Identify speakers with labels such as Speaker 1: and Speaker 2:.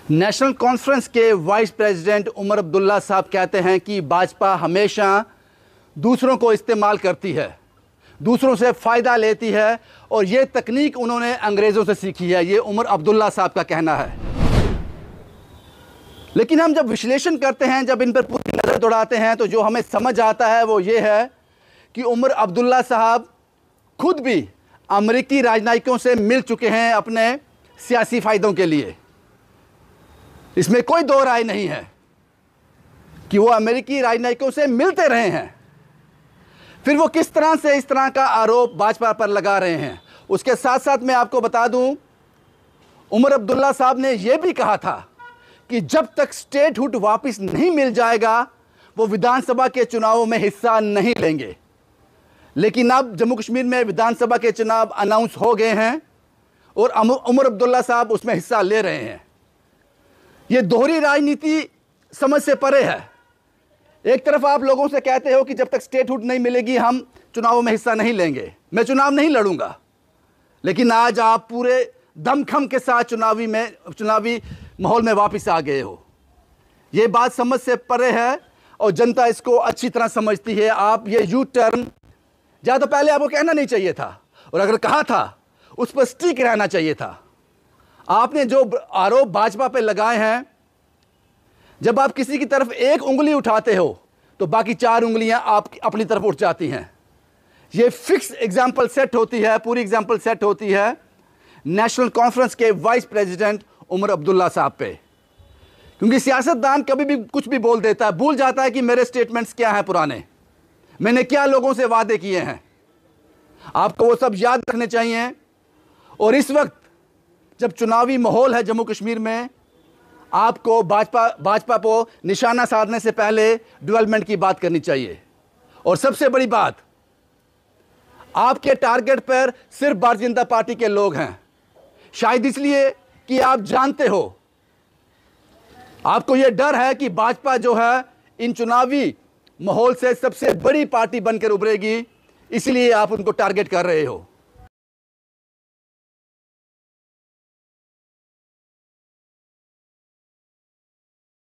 Speaker 1: National conference के vice president Omar Abdullah साहब कहते हैं कि भाजपा हमेशा दूसरों को इस्तेमाल करती है, दूसरों से फ़ायदा लेती है और ये तकनीक उन्होंने अंग्रेज़ों से सीखी है। ये उमर अब्दुल्ला साहब का कहना है। लेकिन हम जब विश्लेषण करते हैं, जब इन पर पूरी नज़र दौड़ाते हैं, तो जो हमें समझ आता है वो ये है कि उमर अब्दुल्ला साहब खुद भी अमेरिकी राजनयिकों से मिल चुके हैं अपने सियासी फ़ायदों के लिए। इसमें कोई दो राय नहीं है कि वो अमेरिकी राजनयिकों से मिलते रहे हैं। फिर वो किस तरह से इस तरह का आरोप भाजपा पर लगा रहे हैं। उसके साथ साथ मैं आपको बता दूं, उमर अब्दुल्ला साहब ने यह भी कहा था कि जब तक स्टेटहुड वापस नहीं मिल जाएगा वो विधानसभा के चुनावों में हिस्सा नहीं लेंगे। लेकिन अब जम्मू कश्मीर में विधानसभा के चुनाव अनाउंस हो गए हैं और उमर अब्दुल्ला साहब उसमें हिस्सा ले रहे हैं। ये दोहरी राजनीति समझ से परे है। एक तरफ आप लोगों से कहते हो कि जब तक स्टेटहुड नहीं मिलेगी हम चुनावों में हिस्सा नहीं लेंगे, मैं चुनाव नहीं लड़ूंगा, लेकिन आज आप पूरे दमखम के साथ चुनावी माहौल में वापस आ गए हो। ये बात समझ से परे है और जनता इसको अच्छी तरह समझती है। आप ये यू टर्न ज़्यादा पहले आपको कहना नहीं चाहिए था, और अगर कहा था उस पर स्टिक रहना चाहिए था। आपने जो आरोप भाजपा पे लगाए हैं, जब आप किसी की तरफ एक उंगली उठाते हो तो बाकी चार उंगलियां आप अपनी तरफ उठ जाती हैं। ये फिक्स एग्जाम्पल सेट होती है, पूरी एग्जाम्पल सेट होती है नेशनल कॉन्फ्रेंस के वाइस प्रेसिडेंट उमर अब्दुल्ला साहब पे। क्योंकि सियासतदान कभी भी कुछ भी बोल देता है, भूल जाता है कि मेरे स्टेटमेंट्स क्या हैं पुराने, मैंने क्या लोगों से वादे किए हैं। आपको वो सब याद रखने चाहिए। और इस वक्त जब चुनावी माहौल है जम्मू कश्मीर में, आपको भाजपा को निशाना साधने से पहले डेवलपमेंट की बात करनी चाहिए। और सबसे बड़ी बात, आपके टारगेट पर सिर्फ भारतीय जनता पार्टी के लोग हैं। शायद इसलिए कि आप जानते हो, आपको यह डर है कि भाजपा जो है इन चुनावी माहौल से सबसे बड़ी पार्टी बनकर उभरेगी, इसलिए आप उनको टारगेट कर रहे हो।